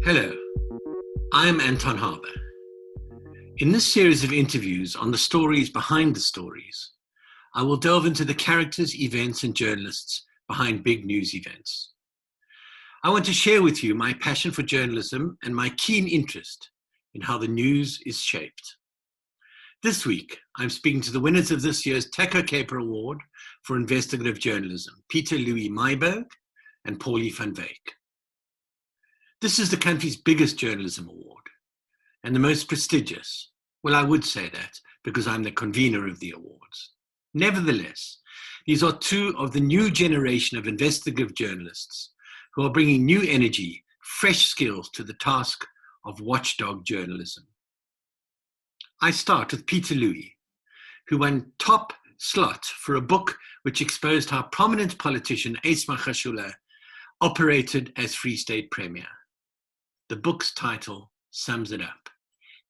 Hello, I am Anton Harber. In this series of interviews on the stories behind the stories, I will delve into the characters, events, and journalists behind big news events. I want to share with you my passion for journalism and my keen interest in how the news is shaped. This week, I'm speaking to the winners of this year's Taco Caper Award for Investigative Journalism, Pieter-Louis Myburgh and Pauli Van Wyk. This is the country's biggest journalism award and the most prestigious. Well, I would say that because I'm the convener of the awards. Nevertheless, these are two of the new generation of investigative journalists who are bringing new energy, fresh skills to the task of watchdog journalism. I start with Pieter-Louis, who won top slot for a book which exposed how prominent politician Ace Magashule operated as Free State Premier. The book's title sums it up: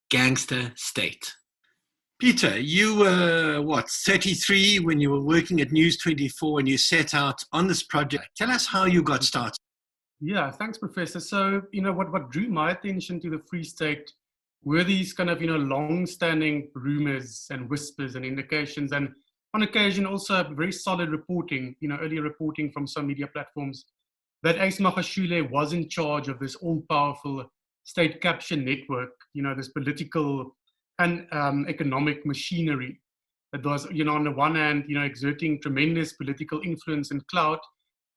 Gangster State. Peter, you were, 33 when you were working at News 24 and you set out on this project. Tell us how you got started. Yeah, thanks, Professor. So, what drew my attention to the Free State were these kind of, long-standing rumors and whispers and indications, and on occasion also very solid reporting, earlier reporting from some media platforms, that Ace Magashule was in charge of this all-powerful state capture network, this political and economic machinery that was, on the one hand, exerting tremendous political influence and clout,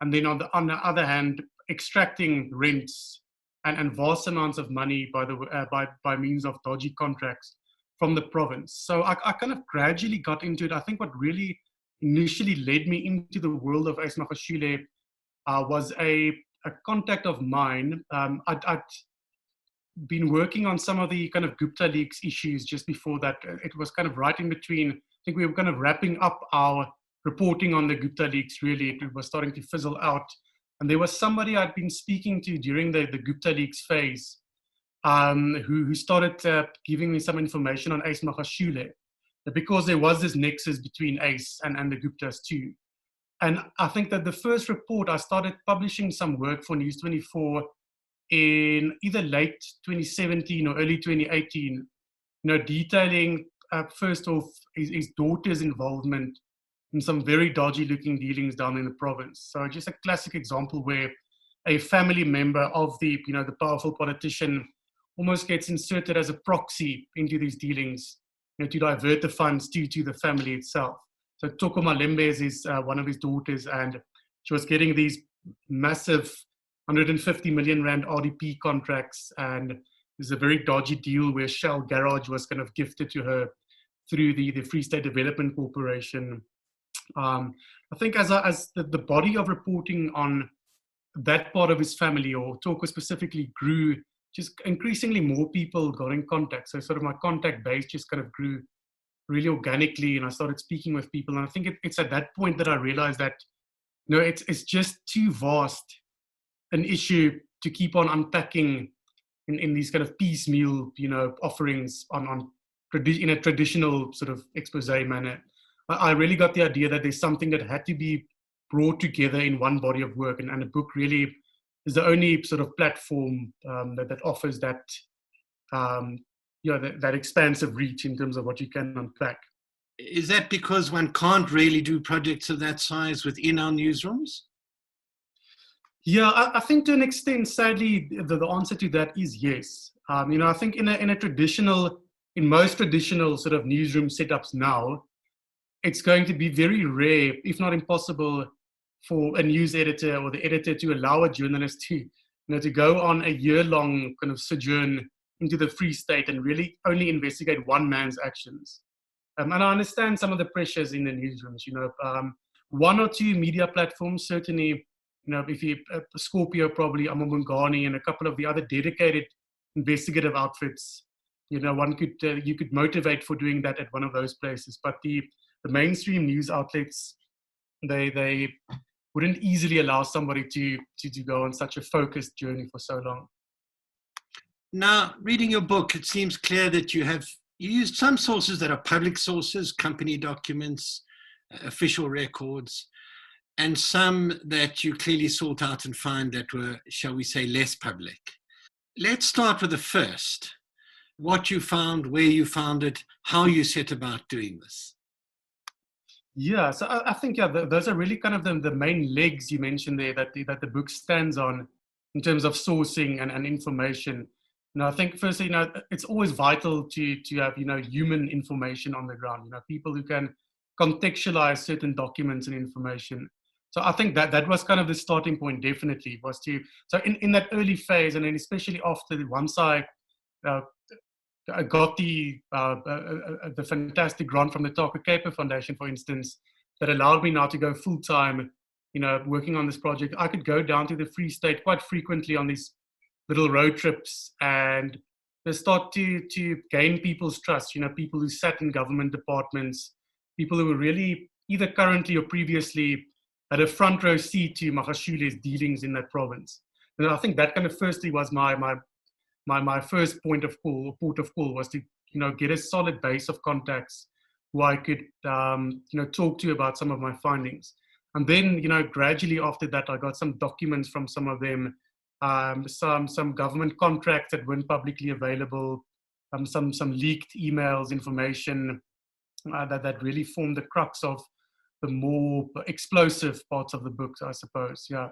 and then on the other hand, extracting rents and vast amounts of money by means of dodgy contracts from the province. So I kind of gradually got into it. I think what really initially led me into the world of Ace Magashule was a contact of mine. I'd been working on some of the kind of Gupta leaks issues just before that. It was kind of right in between. I think we were kind of wrapping up our reporting on the Gupta leaks, really. It was starting to fizzle out. And there was somebody I'd been speaking to during the Gupta leaks phase who started giving me some information on Ace Magashule, because there was this nexus between Ace and the Guptas too. And I think that the first report, I started publishing some work for News 24 in either late 2017 or early 2018, detailing first off his daughter's involvement in some very dodgy looking dealings down in the province. So just a classic example where a family member of the powerful politician almost gets inserted as a proxy into these dealings, to divert the funds to the family itself. So Toko Malembe is one of his daughters, and she was getting these massive 150 million rand RDP contracts, and there's a very dodgy deal where Shell Garage was kind of gifted to her through the Free State Development Corporation. I think as the body of reporting on that part of his family, or Toko specifically, grew, just increasingly more people got in contact. So sort of my contact base just kind of grew really organically, and I started speaking with people. And I think it's at that point that I realized that, it's just too vast an issue to keep on unpacking in these kind of piecemeal, offerings in a traditional sort of expose manner. I really got the idea that there's something that had to be brought together in one body of work, and a book really is the only sort of platform that offers that that expansive reach in terms of what you can unpack. Is that because one can't really do projects of that size within our newsrooms? Yeah, I think to an extent, sadly, the answer to that is yes. I think in most traditional sort of newsroom setups now, it's going to be very rare, if not impossible, for a news editor or the editor to allow a journalist to go on a year-long kind of sojourn into the Free State and really only investigate one man's actions. And I understand some of the pressures in the newsrooms. One or two media platforms, certainly, if you Scorpio, probably Amabungani, and a couple of the other dedicated investigative outfits, you could motivate for doing that at one of those places. But the mainstream news outlets, they wouldn't easily allow somebody to go on such a focused journey for so long. Now, reading your book, it seems clear that you used some sources that are public sources, company documents, official records, and some that you clearly sought out and find that were, shall we say, less public. let's start with the first. What you found, where you found it, how you set about doing this. Yeah, so I think those are really kind of the main legs you mentioned there that the book stands on in terms of sourcing and information. I think firstly, it's always vital to have human information on the ground. People who can contextualize certain documents and information. So I think that was kind of the starting point. Definitely was to so in that early phase, and then especially after once I got the fantastic grant from the Taka Caper Foundation, for instance, that allowed me now to go full time, working on this project. I could go down to the Free State quite frequently on these little road trips and start to gain people's trust. People who sat in government departments, people who were really either currently or previously had a front row seat to Magashule's dealings in that province. And I think that kind of firstly was my first port of call was to get a solid base of contacts who I could talk to about some of my findings, and then gradually after that I got some documents from some of them, some government contracts that weren't publicly available, some leaked emails, information that really formed the crux of the more explosive parts of the book, I suppose. Yeah.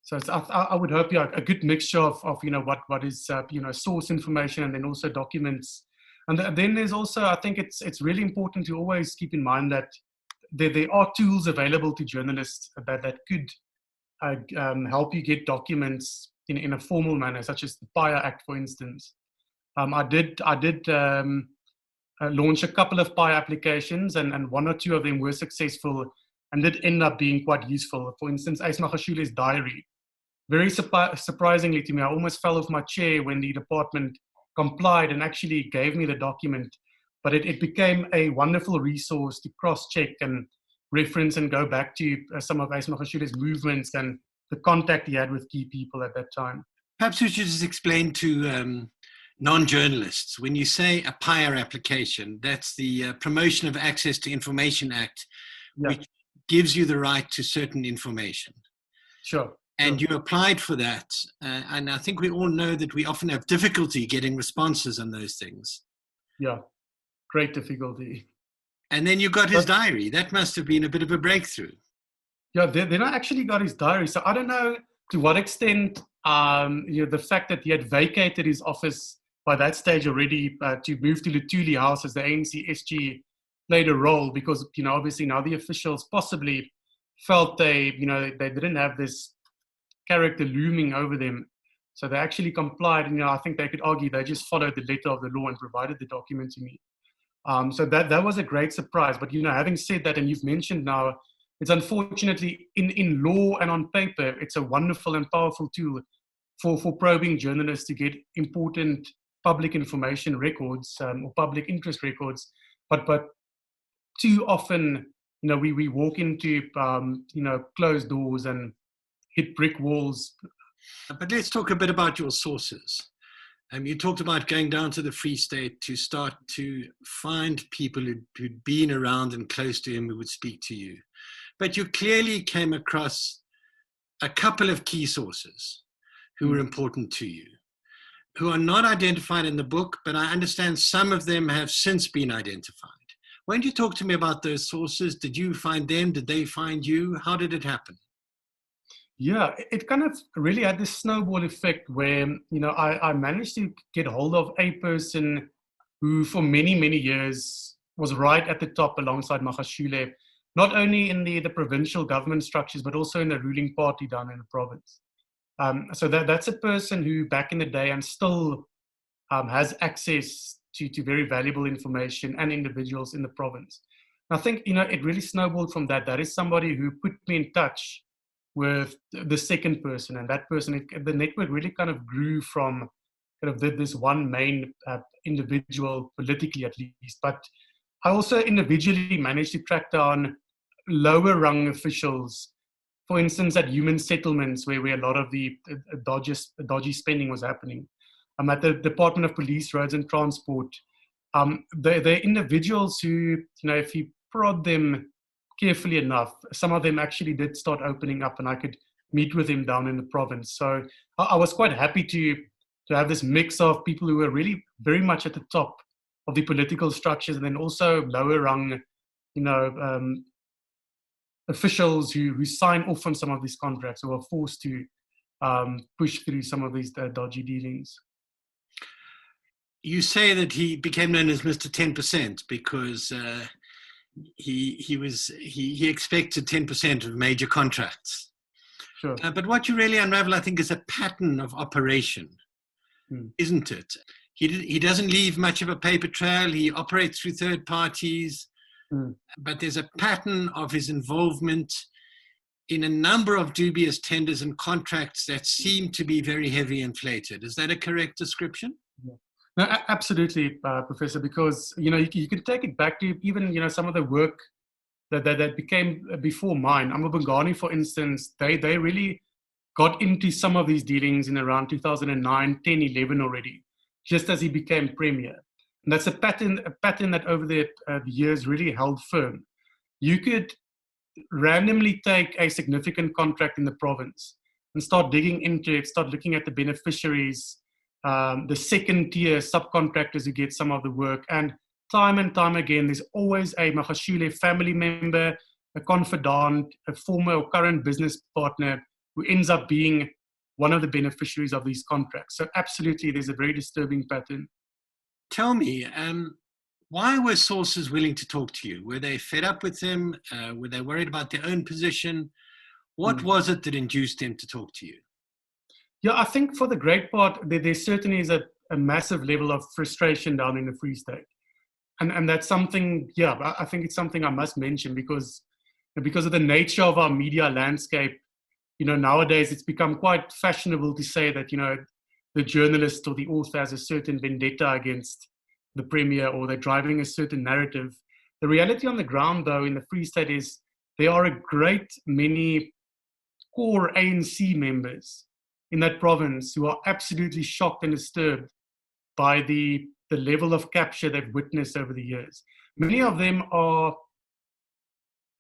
So I would hope a good mixture of what is source information and then also documents, and then there's also, I think it's really important to always keep in mind that there are tools available to journalists that could help you get documents in a formal manner, such as the PIA Act, for instance. I did launch a couple of PIA applications, and one or two of them were successful and did end up being quite useful. For instance, Ace Magashule's diary. Very surprisingly to me, I almost fell off my chair when the department complied and actually gave me the document. But it became a wonderful resource to cross-check and reference and go back to some of Ace Magashule's movements and the contact he had with key people at that time. Perhaps we should just explain to non-journalists, when you say a PIA application, that's the Promotion of Access to Information Act, which gives you the right to certain information. Sure. And you applied for that. And I think we all know that we often have difficulty getting responses on those things. Yeah, great difficulty. And then you got his diary. That must have been a bit of a breakthrough. Yeah, then I actually got his diary. So I don't know to what extent the fact that he had vacated his office by that stage already to move to Lutuli House as the ANC SG played a role, because obviously now the officials possibly felt they didn't have this character looming over them, so they actually complied. And I think they could argue they just followed the letter of the law and provided the document to me. So that was a great surprise. But having said that, and you've mentioned now, it's unfortunately in law and on paper, it's a wonderful and powerful tool for probing journalists to get important public information records or public interest records. But too often, we walk into closed doors and hit brick walls. But let's talk a bit about your sources. You talked about going down to the Free State to start to find people who'd been around and close to him who would speak to you. But you clearly came across a couple of key sources who were important to you, who are not identified in the book, but I understand some of them have since been identified. Why don't you talk to me about those sources? Did you find them? Did they find you? How did it happen? Yeah, it kind of really had this snowball effect where, I managed to get hold of a person who for many, many years was right at the top alongside Magashule, not only in the provincial government structures, but also in the ruling party down in the province. So that's a person who back in the day and still has access to very valuable information and individuals in the province. And I think, it really snowballed from that. That is somebody who put me in touch with the second person, and that person, the network really kind of grew from kind of this one main individual, politically at least. But I also individually managed to track down lower rung officials, for instance, at human settlements where a lot of the dodgy spending was happening. At the Department of Police, Roads and Transport, they're individuals who, if you prod them carefully enough, some of them actually did start opening up, and I could meet with them down in the province. So I was quite happy to to have this mix of people who are really very much at the top of the political structures, and then also lower rung, officials who sign off on some of these contracts, or are forced to push through some of these dodgy dealings. You say that he became known as Mr. 10% because he expected 10% of major contracts. Sure. But what you really unravel, I think, is a pattern of operation, isn't it? He doesn't leave much of a paper trail. He operates through third parties, but there's a pattern of his involvement in a number of dubious tenders and contracts that seem to be very heavy inflated. Is that a correct description? Yeah. No, absolutely, Professor, because, you can take it back to even, some of the work that became before mine. Amar Bongani, for instance, they really got into some of these dealings in around 2009, 10, 11 already, just as he became premier. And that's a pattern that over the years really held firm. You could randomly take a significant contract in the province and start digging into it, start looking at the beneficiaries, the second tier subcontractors who get some of the work. And time again, there's always a Magashule family member, a confidant, a former or current business partner who ends up being one of the beneficiaries of these contracts. So absolutely, there's a very disturbing pattern. Tell me, why were sources willing to talk to you? Were they fed up with him? Were they worried about their own position? What was it that induced them to talk to you? Yeah, I think for the great part, there certainly is a massive level of frustration down in the Free State. And that's something, I think it's something I must mention because of the nature of our media landscape. Nowadays it's become quite fashionable to say that, the journalist or the author has a certain vendetta against the premier, or they're driving a certain narrative. The reality on the ground, though, in the Free State is there are a great many core ANC members in that province who are absolutely shocked and disturbed by the level of capture they've witnessed over the years. Many of them are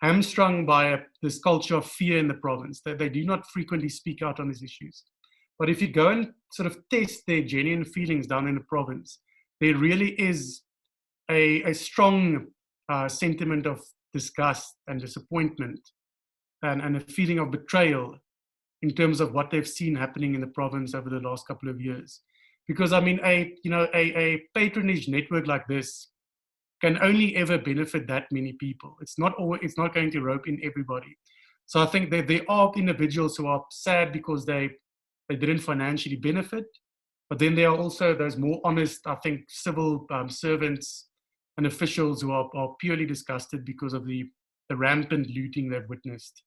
hamstrung by this culture of fear in the province, that they do not frequently speak out on these issues. But if you go and sort of test their genuine feelings down in the province, there really is a strong sentiment of disgust and disappointment and a feeling of betrayal in terms of what they've seen happening in the province over the last couple of years. Because, I mean, a patronage network like this can only ever benefit that many people. It's not going to rope in everybody. So I think that there are individuals who are sad because they didn't financially benefit, but then there are also those more honest, I think, civil servants and officials who are purely disgusted because of the rampant looting they've witnessed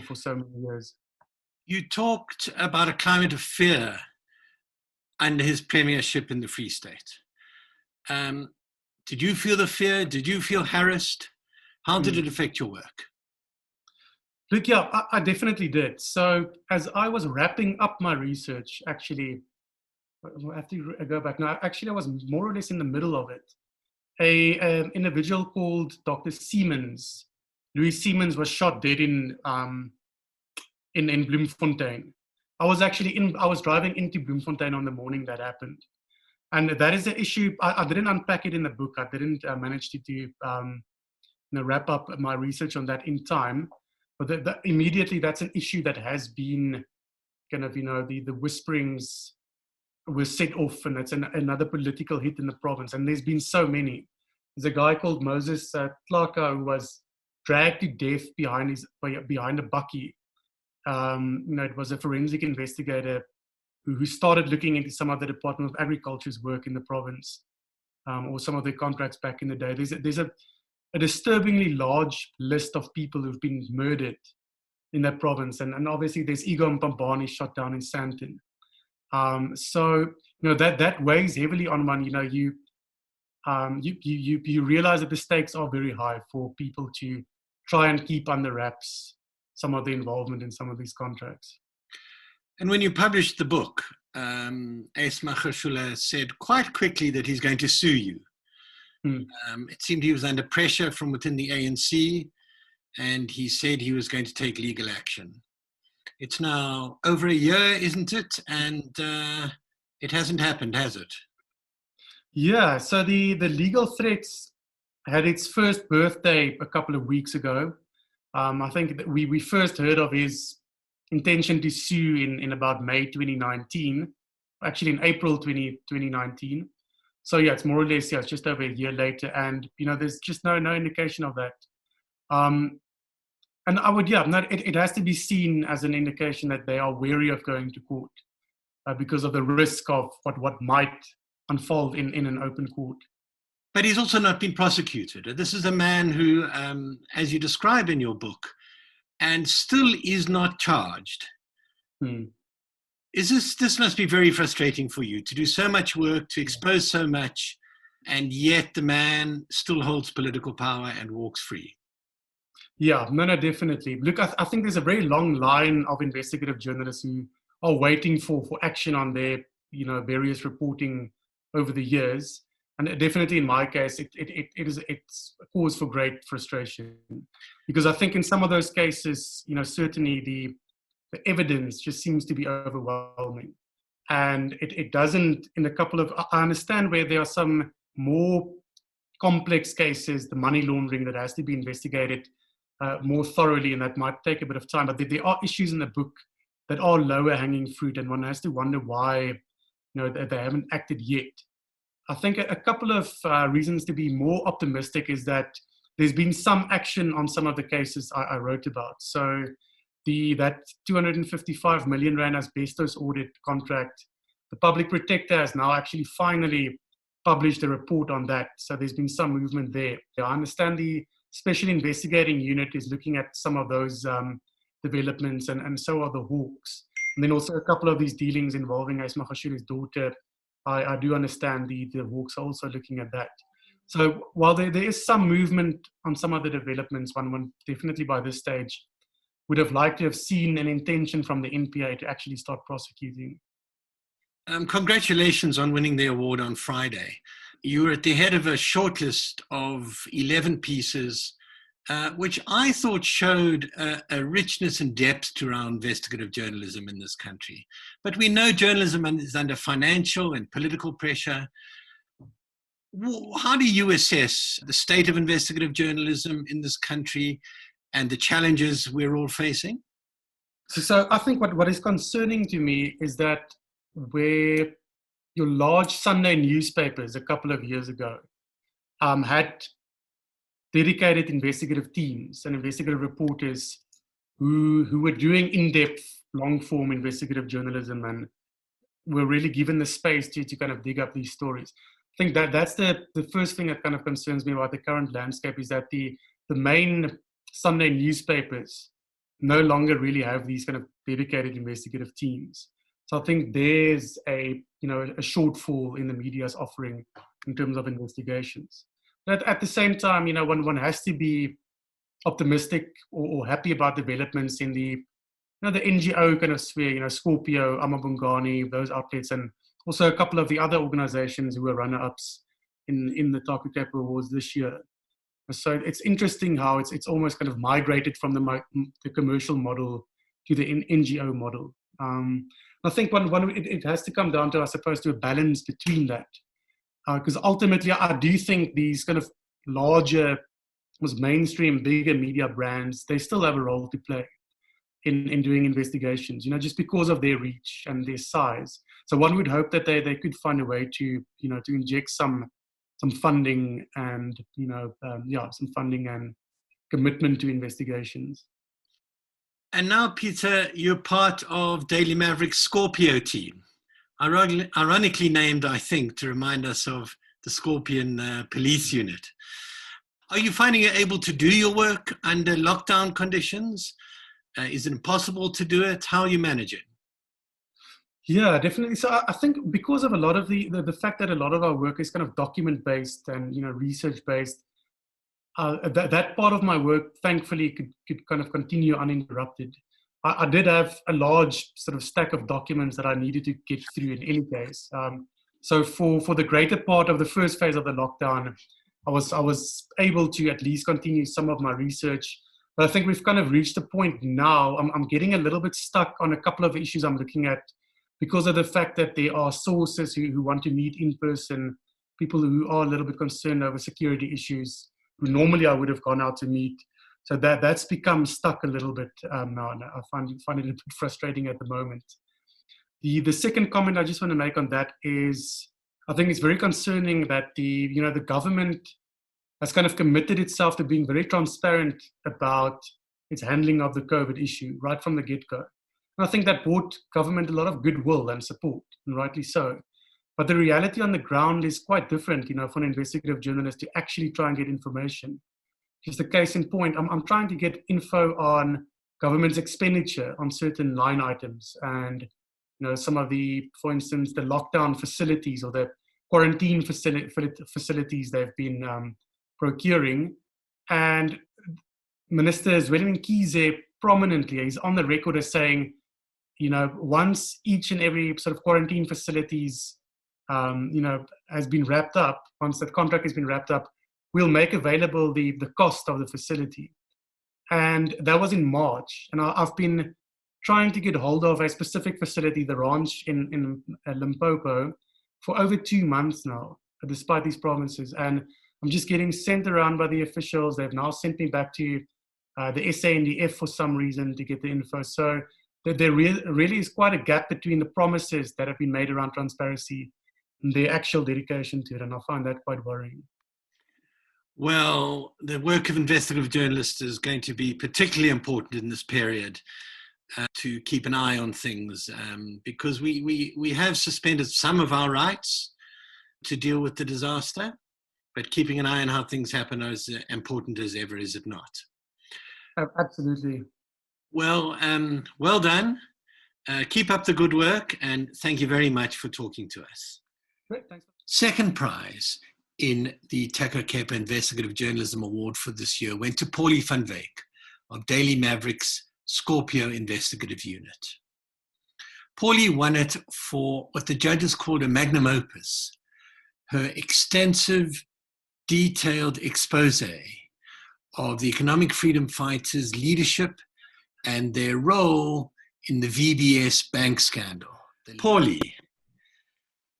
for so many years. You talked about a climate of fear under his premiership in the Free State. Did you feel the fear? Did you feel harassed? How did it affect your work? Look, yeah, I definitely did. So as I was wrapping up my research, actually, I have to go back now. Actually, I was more or less in the middle of it. An individual called Dr. Siemens, Louis Siemens, was shot dead in Bloemfontein. I was driving into Bloemfontein on the morning that happened. And that is the issue. I didn't unpack it in the book. I didn't manage to wrap up my research on that in time. But immediately, that's an issue that has been kind of, the whisperings were set off, and it's another political hit in the province. And there's been so many. There's a guy called Moses Tlaka who was dragged to death behind a bakkie. It was a forensic investigator who started looking into some of the Department of Agriculture's work in the province, or some of their contracts back in the day. There's a disturbingly large list of people who've been murdered in that province. And obviously there's Igor Mpambani shot down in Sandton. So, that weighs heavily on one. You realize that the stakes are very high for people to try and keep under wraps some of the involvement in some of these contracts. And when you published the book, Ace Magashule said quite quickly that he's going to sue you. It seemed he was under pressure from within the ANC, and he said he was going to take legal action. It's now over a year, isn't it? And It hasn't happened, has it? Yeah, so the legal threats had its first birthday a couple of weeks ago. I think that we first heard of his intention to sue in about May 2019, actually in April 2019. So yeah, it's more or less, yeah, it's just over a year later, and there's just no indication of that. Um, and I would, yeah, it has to be seen as an indication that they are wary of going to court because of the risk of what might unfold in an open court. But he's also not been prosecuted. This is a man who, as you describe in your book, and still is not charged. This must be very frustrating for you, to do so much work, to expose so much, and yet the man still holds political power and walks free. Yeah, no, definitely. Look, I think there's a very long line of investigative journalists who are waiting for action on their, various reporting over the years. And definitely in my case, it's a cause for great frustration, because I think in some of those cases, certainly the evidence just seems to be overwhelming. And it doesn't, in a couple of, I understand where there are some more complex cases, the money laundering that has to be investigated more thoroughly, and that might take a bit of time. But there are issues in the book that are lower hanging fruit, and one has to wonder why, they haven't acted yet. I think a couple of reasons to be more optimistic is that there's been some action on some of the cases I wrote about. So that 255 million rand asbestos audit contract, the public protector has now actually finally published a report on that. So there's been some movement there. I understand the Special Investigating Unit is looking at some of those developments, and so are the Hawks. And then also a couple of these dealings involving Ace Magashuli's daughter. I do understand the Hawks are also looking at that. So while there is some movement on some of the developments, one definitely by this stage would have liked to have seen an intention from the NPA to actually start prosecuting. Congratulations on winning the award on Friday. You were at the head of a shortlist of 11 pieces, which I thought showed a richness and depth to our investigative journalism in this country. But we know journalism is under financial and political pressure. How do you assess the state of investigative journalism in this country and the challenges we're all facing? So I think what is concerning to me is that where your large Sunday newspapers a couple of years ago had dedicated investigative teams and investigative reporters who were doing in-depth, long-form investigative journalism and were really given the space to kind of dig up these stories. I think that's the first thing that kind of concerns me about the current landscape, is that the main Sunday newspapers no longer really have these kind of dedicated investigative teams. So I think there's a shortfall in the media's offering in terms of investigations. But at the same time, one has to be optimistic or happy about developments in the NGO kind of sphere, Scorpio, Amabungani, those outlets, and also a couple of the other organizations who were runner-ups in the Taku Cape Awards this year. So it's interesting how it's almost kind of migrated from the commercial model to the NGO model. I think it has to come down to, I suppose, to a balance between that. Because ultimately, I do think these kind of larger, mainstream, bigger media brands, they still have a role to play in doing investigations, just because of their reach and their size. So one would hope that they could find a way to inject some funding and, some funding and commitment to investigations. And now, Peter, you're part of Daily Maverick's Scorpio team. Ironically named, I think, to remind us of the Scorpion police unit. Are you finding it able to do your work under lockdown conditions? Is it impossible to do it? How are you managing? Yeah, definitely. So I think because of a lot of the fact that a lot of our work is kind of document-based and research-based, that part of my work, thankfully, could kind of continue uninterrupted. I did have a large sort of stack of documents that I needed to get through in any case. So for the greater part of the first phase of the lockdown, I was able to at least continue some of my research. But I think we've kind of reached a point now. I'm getting a little bit stuck on a couple of issues I'm looking at, because of the fact that there are sources who want to meet in person, people who are a little bit concerned over security issues, who normally I would have gone out to meet. So that's become stuck a little bit now. And I find it a bit frustrating at the moment. The second comment I just want to make on that is, I think it's very concerning that the government has kind of committed itself to being very transparent about its handling of the COVID issue right from the get-go. And I think that brought government a lot of goodwill and support, and rightly so. But the reality on the ground is quite different, for an investigative journalist to actually try and get information. Just a case in point, I'm trying to get info on government's expenditure on certain line items, and some of the, for instance, the lockdown facilities or the quarantine facilities they've been procuring. And Minister Zwelin Kize prominently, he's on the record as saying, once each and every sort of quarantine facilities, has been wrapped up, once that contract has been wrapped up, we'll make available the cost of the facility. And that was in March. And I've been trying to get hold of a specific facility, the ranch in Limpopo, for over 2 months now, despite these provinces. And I'm just getting sent around by the officials. They've now sent me back to the SANDF for some reason to get the info. So there really is quite a gap between the promises that have been made around transparency and their actual dedication to it. And I find that quite worrying. Well, the work of investigative journalists is going to be particularly important in this period, to keep an eye on things, because we have suspended some of our rights to deal with the disaster, but keeping an eye on how things happen is important as ever, is it not? Absolutely. Well, well done. Keep up the good work, and thank you very much for talking to us. Great, thanks. Second prize in the Taco Kepa Investigative Journalism Award for this year went to Pauli Van Wyk of Daily Maverick's Scorpio Investigative Unit. Pauli won it for what the judges called a magnum opus, her extensive, detailed expose of the economic freedom fighters' leadership and their role in the VBS bank scandal. Pauli,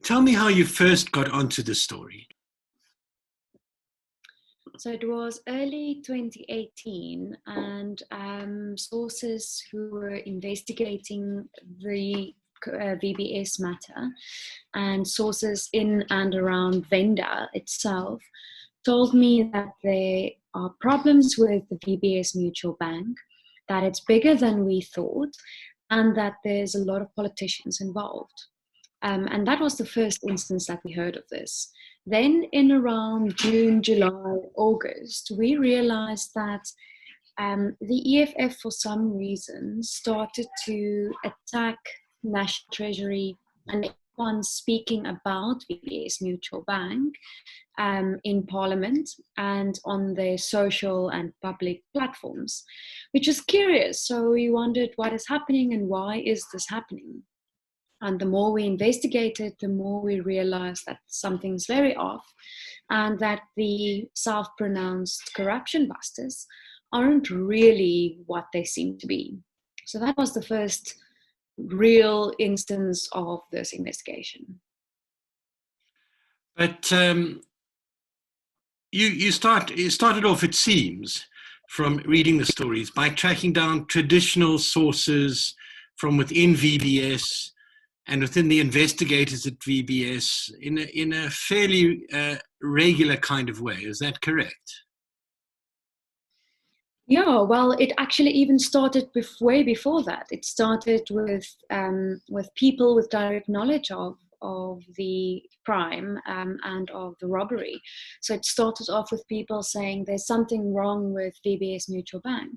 tell me how you first got onto the story. So it was early 2018, and sources who were investigating the VBS matter, and sources in and around Venda itself, told me that there are problems with the VBS Mutual Bank, that it's bigger than we thought, and that there's a lot of politicians involved. And that was the first instance that we heard of this. Then in around June, July, August, we realized that the EFF, for some reason, started to attack National Treasury and everyone speaking about VBS Mutual Bank in Parliament and on their social and public platforms, which is curious. So we wondered what is happening and why is this happening? And the more we investigated, the more we realized that something's very off, and that the self-pronounced corruption busters aren't really what they seem to be. So that was the first real instance of this investigation. But you started off, it seems, from reading the stories by tracking down traditional sources from within VBS and within the investigators at VBS in a fairly regular kind of way. Is that correct? Yeah, well, it actually even started way before that. It started with people with direct knowledge of the crime and of the robbery. So it started off with people saying there's something wrong with VBS Mutual Bank,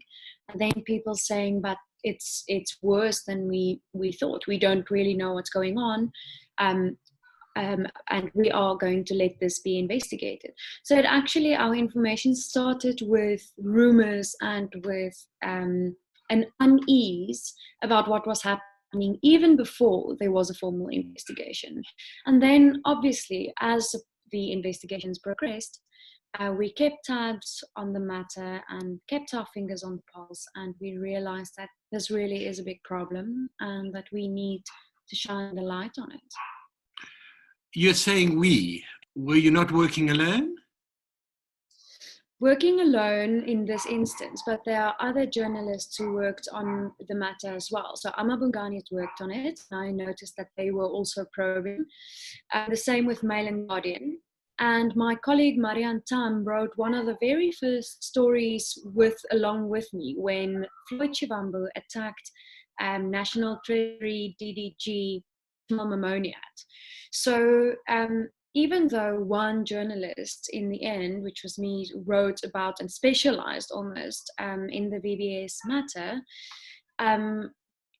and then people saying, but it's worse than we thought. We don't really know what's going on, and we are going to let this be investigated. So our information started with rumors and with an unease about what was happening even before there was a formal investigation. And then obviously, as the investigations progressed, we kept tabs on the matter and kept our fingers on the pulse, and we realized that this really is a big problem and that we need shine the light on it. You're saying we. Were you not working alone? Working alone in this instance, but there are other journalists who worked on the matter as well. So Bongani has worked on it. I noticed that they were also probing. The same with Mail and Guardian. And my colleague Marianne Tam wrote one of the very first stories along with me when Floyd Shivambu attacked National Treasury DDG Mamoniat. So even though one journalist in the end, which was me, wrote about and specialized almost in the VBS matter,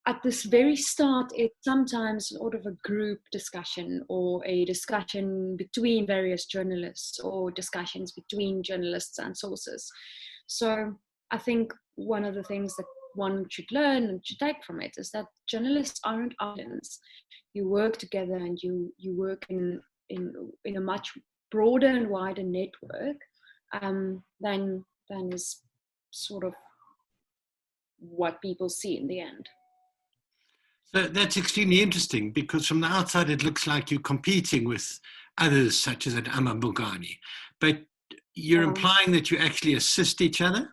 at this very start, it's sometimes sort of a group discussion or a discussion between various journalists or discussions between journalists and sources. So I think one of the things that one should learn and should take from it is that journalists aren't islands. You work together and you work in a much broader and wider network than is sort of what people see in the end. So that's extremely interesting, because from the outside it looks like you're competing with others such as at Bongani, but you're implying that you actually assist each other?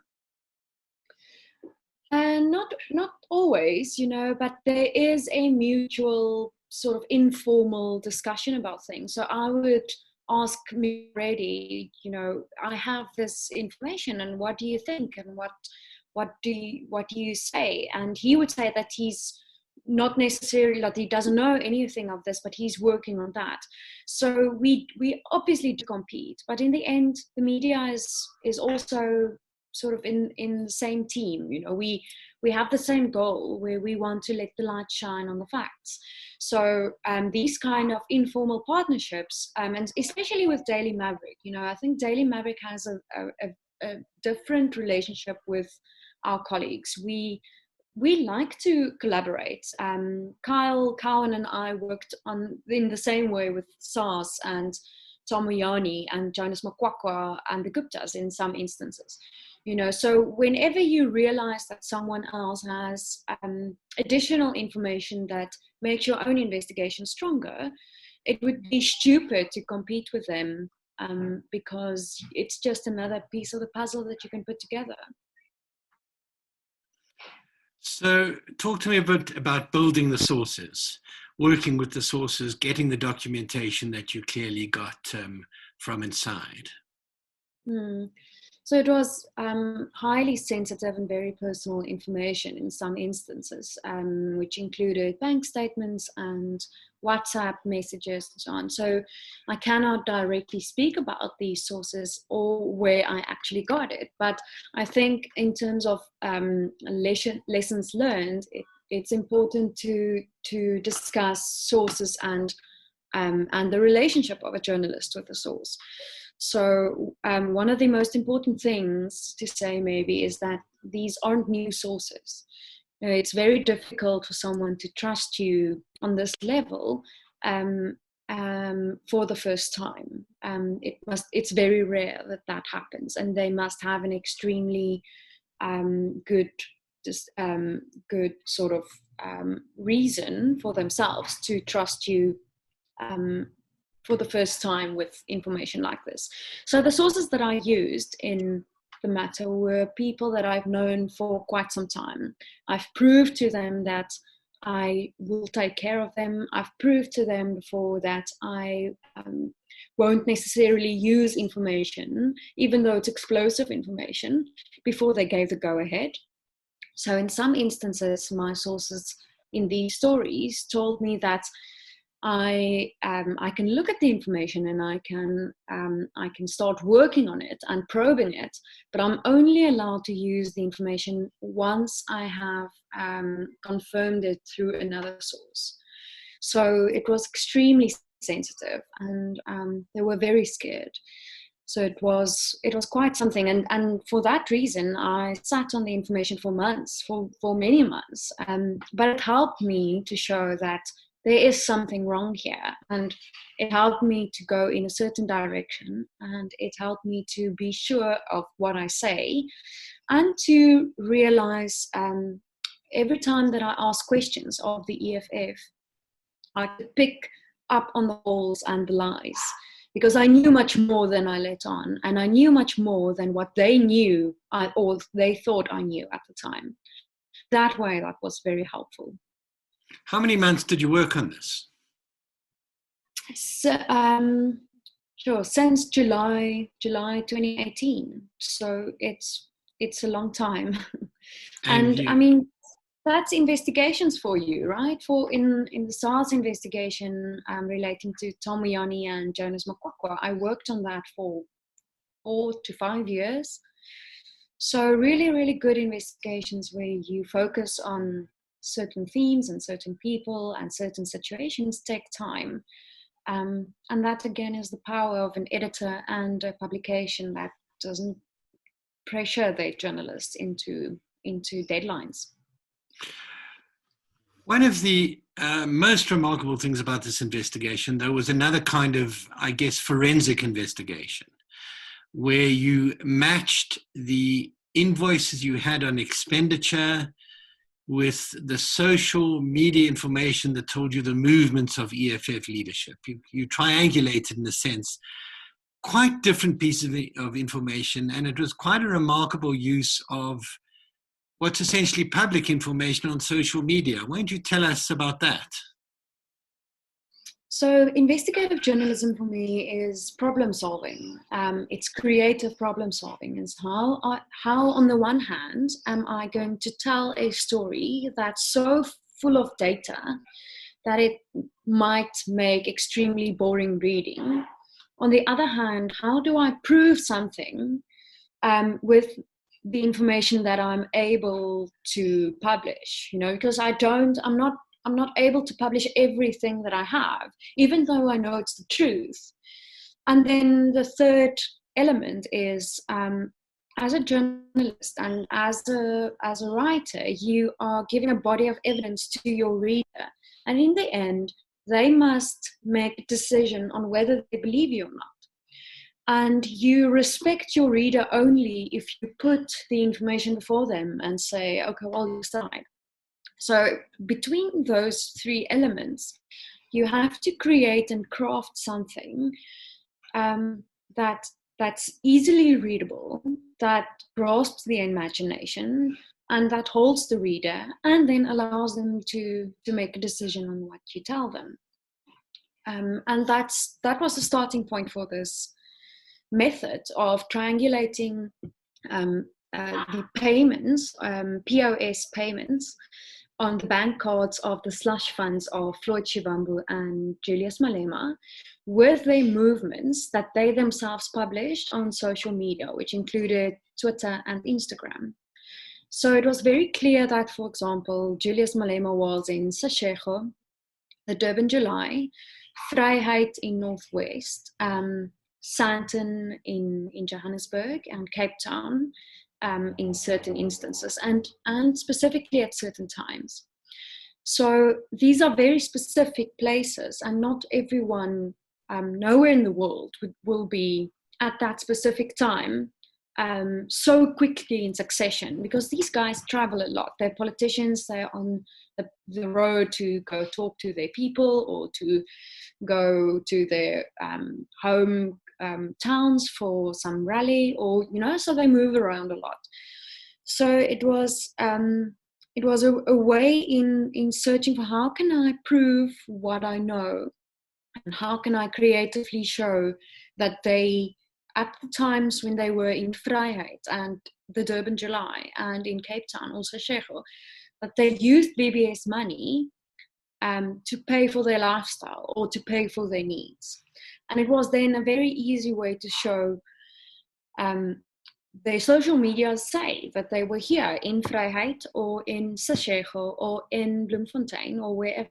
Not always, but there is a mutual sort of informal discussion about things. So I would ask me already, I have this information, and what do you think, and what do you say? And he would say that he's not necessarily, that he doesn't know anything of this, but he's working on that. So we obviously do compete, but in the end, the media is also sort of in the same team. We have the same goal, where we want to let the light shine on the facts. So these kind of informal partnerships, and especially with Daily Maverick, I think Daily Maverick has a different relationship with our colleagues. We like to collaborate. Kyle Cowan and I worked in the same way with SARS and Tom Moyani and Jonas Makwakwa and the Guptas in some instances. So whenever you realize that someone else has additional information that makes your own investigation stronger, it would be stupid to compete with them because it's just another piece of the puzzle that you can put together. So talk to me a bit about building the sources, working with the sources, getting the documentation that you clearly got from inside. So it was highly sensitive and very personal information in some instances, which included bank statements and WhatsApp messages and so on. So I cannot directly speak about these sources or where I actually got it. But I think in terms of lessons learned, it's important to discuss sources and the relationship of a journalist with a source. So one of the most important things to say maybe is that these aren't new sources. It's very difficult for someone to trust you on this level for the first time. It's very rare that happens, and they must have an extremely good sort of reason for themselves to trust you for the first time with information like this. So the sources that I used in the matter were people that I've known for quite some time. I've proved to them that I will take care of them. I've proved to them before that I won't necessarily use information, even though it's explosive information, before they gave the go-ahead. So in some instances, my sources in these stories told me that I can look at the information and I can start working on it and probing it, but I'm only allowed to use the information once I have confirmed it through another source. So it was extremely sensitive, and they were very scared. So it was quite something, and for that reason, I sat on the information for months, for many months. But it helped me to show that there is something wrong here, and it helped me to go in a certain direction, and it helped me to be sure of what I say, and to realize every time that I ask questions of the EFF, I could pick up on the holes and the lies, because I knew much more than I let on, and I knew much more than what they knew or they thought I knew at the time. That way, that was very helpful. How many months did you work on this? So, sure, since July 2018. So it's a long time. And I mean, that's investigations for you, right? For in the SARS investigation relating to Tom Moyane and Jonas Makwakwa, I worked on that for 4 to 5 years. So really, really good investigations where you focus on certain themes and certain people and certain situations take time. And that again is the power of an editor and a publication that doesn't pressure their journalists into deadlines. One of the most remarkable things about this investigation, though, was another kind of, I guess, forensic investigation, where you matched the invoices you had on expenditure with the social media information that told you the movements of EFF leadership. You triangulated, in a sense, quite different pieces of information, and it was quite a remarkable use of what's essentially public information on social media. Why don't you tell us about that? So investigative journalism for me is problem solving. It's creative problem solving. It's how on the one hand am I going to tell a story that's so full of data that it might make extremely boring reading. On the other hand, how do I prove something with the information that I'm able to publish? You know, because I'm not able to publish everything that I have, even though I know it's the truth. And then the third element is, as a journalist and as a writer, you are giving a body of evidence to your reader. And in the end, they must make a decision on whether they believe you or not. And you respect your reader only if you put the information before them and say, okay, well, you decide. So between those three elements, you have to create and craft something that's easily readable, that grasps the imagination, and that holds the reader, and then allows them to make a decision on what you tell them. And that was the starting point for this method of triangulating the payments, POS payments, on the bank cards of the slush funds of Floyd Shivambu and Julius Malema with their movements that they themselves published on social media, which included Twitter and Instagram. So it was very clear that, for example, Julius Malema was in Seshego, the Durban July, Vryheid in Northwest, Sandton in Johannesburg, and Cape Town in certain instances, and specifically at certain times. So these are very specific places, and not everyone nowhere in the world will be at that specific time so quickly in succession, because these guys travel a lot. They're politicians, they're on the road to go talk to their people or to go to their home towns for some rally, or so they move around a lot. So it was a way in searching for how can I prove what I know, and how can I creatively show that they, at the times when they were in Vryheid and the Durban July and in Cape Town, also Seshego, that they used BBS money to pay for their lifestyle or to pay for their needs. And it was then a very easy way to show their social media say that they were here in Vryheid or in Seshego or in Bloemfontein or wherever.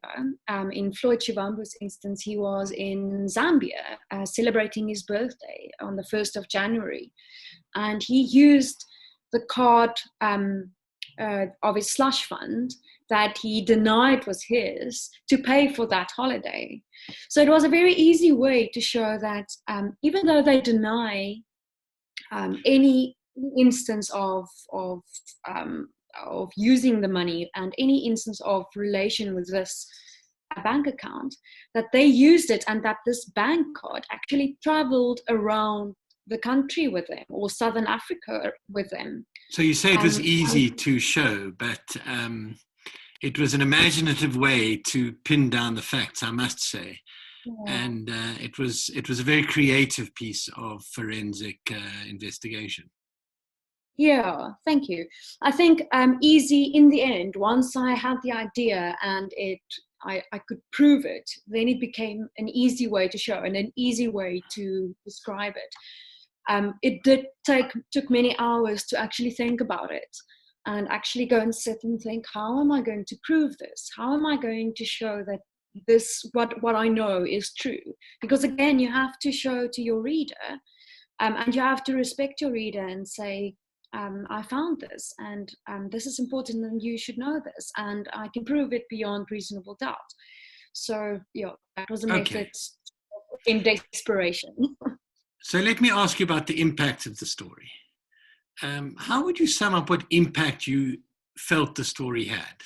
In Floyd Shivambu's instance, he was in Zambia celebrating his birthday on the 1st of January. And he used the card of his slush fund that he denied was his to pay for that holiday. So it was a very easy way to show that even though they deny any instance of using the money and any instance of relation with this bank account, that they used it and that this bank card actually traveled around the country with them, or Southern Africa with them. So you say it was easy to show, but it was an imaginative way to pin down the facts, I must say. Yeah. And it was a very creative piece of forensic investigation. Yeah, thank you. I think easy in the end, once I had the idea and I could prove it, then it became an easy way to show and an easy way to describe it. It took many hours to actually think about it and actually go and sit and think, how am I going to prove this? How am I going to show that this, what I know is true? Because again, you have to show to your reader and you have to respect your reader and say, I found this and this is important and you should know this and I can prove it beyond reasonable doubt. So yeah, that was a method in desperation. So let me ask you about the impact of the story. How would you sum up what impact you felt the story had?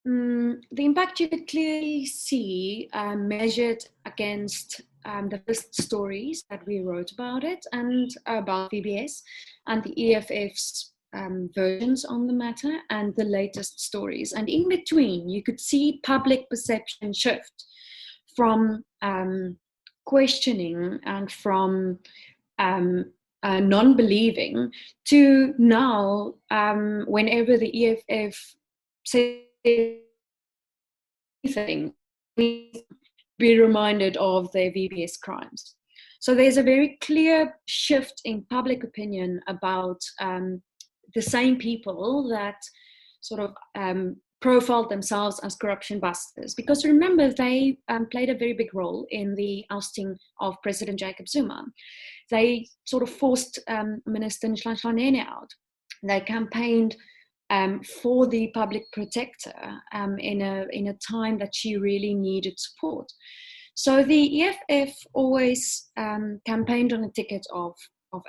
The impact you could clearly see measured against the first stories that we wrote about it and about VBS and the EFF's versions on the matter and the latest stories. And in between, you could see public perception shift from questioning and from non-believing to now, whenever the EFF says anything, be reminded of their VBS crimes. So there's a very clear shift in public opinion about the same people that sort of profiled themselves as corruption busters. Because remember, they played a very big role in the ousting of President Jacob Zuma. They sort of forced Minister Nhlanhla out. They campaigned for the public protector in a time that she really needed support. So the EFF always campaigned on a ticket of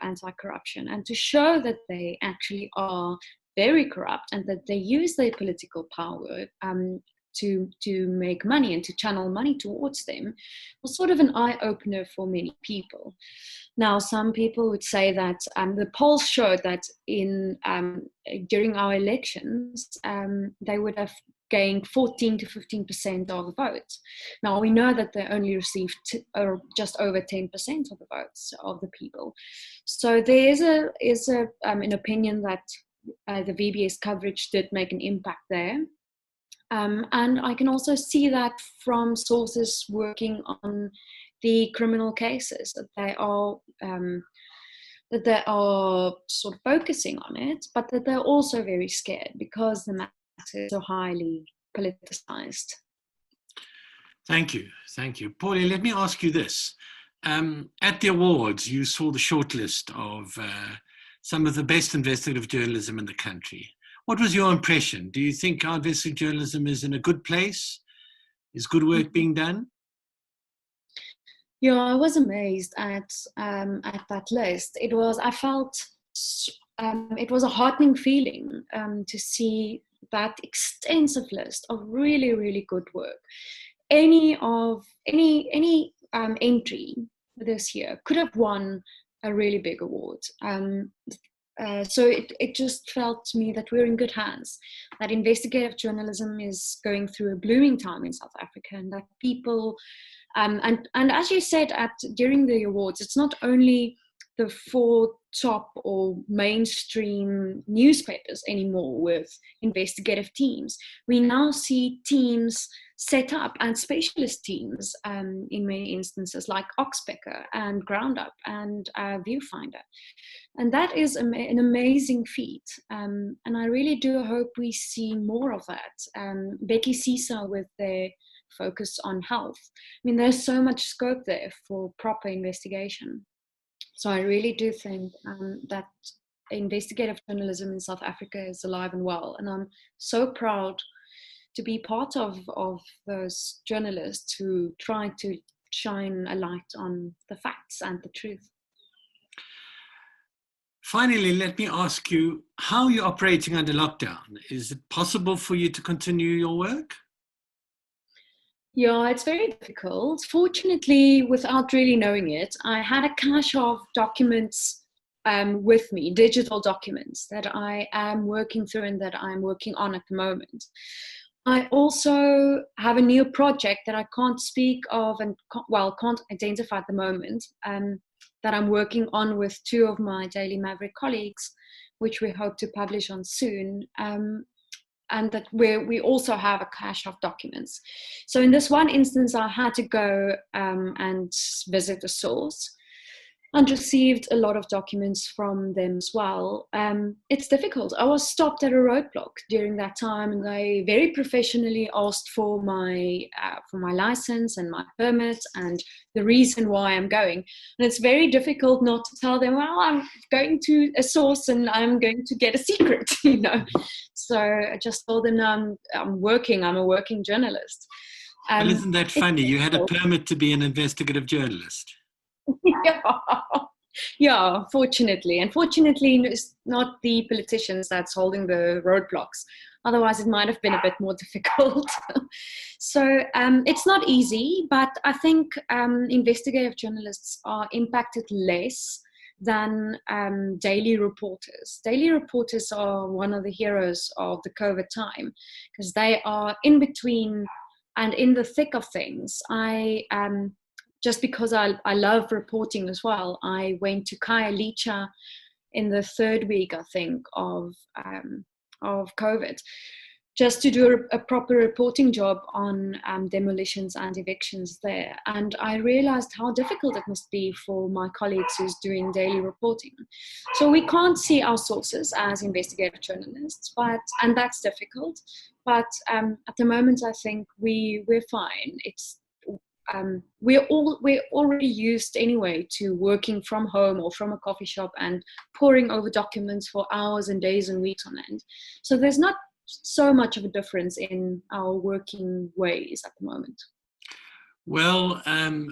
anti-corruption, and to show that they actually are very corrupt and that they use their political power to make money and to channel money towards them was sort of an eye-opener for many people. Now, some people would say that the polls showed that during our elections, they would have gained 14 to 15% of the votes. Now, we know that they only received just over 10% of the votes of the people. So there is an opinion that the VBS coverage did make an impact there. And I can also see that from sources working on the criminal cases, that they are sort of focusing on it, but that they're also very scared because the matter is so highly politicized. Thank you. Pauli, let me ask you this. At the awards, you saw the shortlist of some of the best investigative journalism in the country. What was your impression? Do you think our investigative journalism is in a good place? Is good work being done? Yeah, I was amazed at that list. It was a heartening feeling to see that extensive list of really, really good work. Any entry this year could have won a really big award. So it just felt to me that we're in good hands, that investigative journalism is going through a blooming time in South Africa, and that people, and as you said during the awards, it's not only the 4 top or mainstream newspapers anymore with investigative teams. We now see teams set up and specialist teams in many instances, like Oxpecker and Groundup and Viewfinder. And that is an amazing feat. And I really do hope we see more of that. Becky Sisa with their focus on health. I mean, there's so much scope there for proper investigation. So I really do think that investigative journalism in South Africa is alive and well. And I'm so proud to be part of those journalists who try to shine a light on the facts and the truth. Finally, let me ask you, how are you operating under lockdown? Is it possible for you to continue your work? Yeah, it's very difficult. Fortunately, without really knowing it, I had a cache of documents with me, digital documents that I am working through and that I'm working on at the moment. I also have a new project that I can't speak of and can't identify at the moment, that I'm working on with two of my Daily Maverick colleagues, which we hope to publish on soon. And that we also have a cache of documents. So in this one instance, I had to go and visit the source and received a lot of documents from them as well. It's difficult. I was stopped at a roadblock during that time, and they very professionally asked for my license and my permit and the reason why I'm going. And it's very difficult not to tell them, well, I'm going to a source and I'm going to get a secret, you know. So I just told them, I'm a working journalist. Well, isn't that funny? You had a permit to be an investigative journalist. Yeah, fortunately. Unfortunately, it's not the politicians that's holding the roadblocks. Otherwise, it might have been a bit more difficult. So it's not easy, but I think investigative journalists are impacted less than daily reporters. Daily reporters are one of the heroes of the COVID time because they are in between and in the thick of things. Just because I love reporting as well, I went to Khayelitsha in the third week, I think, of COVID, just to do a proper reporting job on demolitions and evictions there. And I realized how difficult it must be for my colleagues who's doing daily reporting. So we can't see our sources as investigative journalists, and that's difficult. But at the moment, I think we're fine. We're already used anyway to working from home or from a coffee shop and poring over documents for hours and days and weeks on end. So there's not so much of a difference in our working ways at the moment. Well,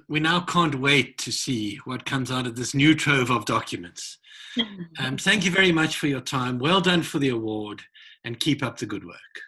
we now can't wait to see what comes out of this new trove of documents. Thank you very much for your time. Well done for the award, and keep up the good work.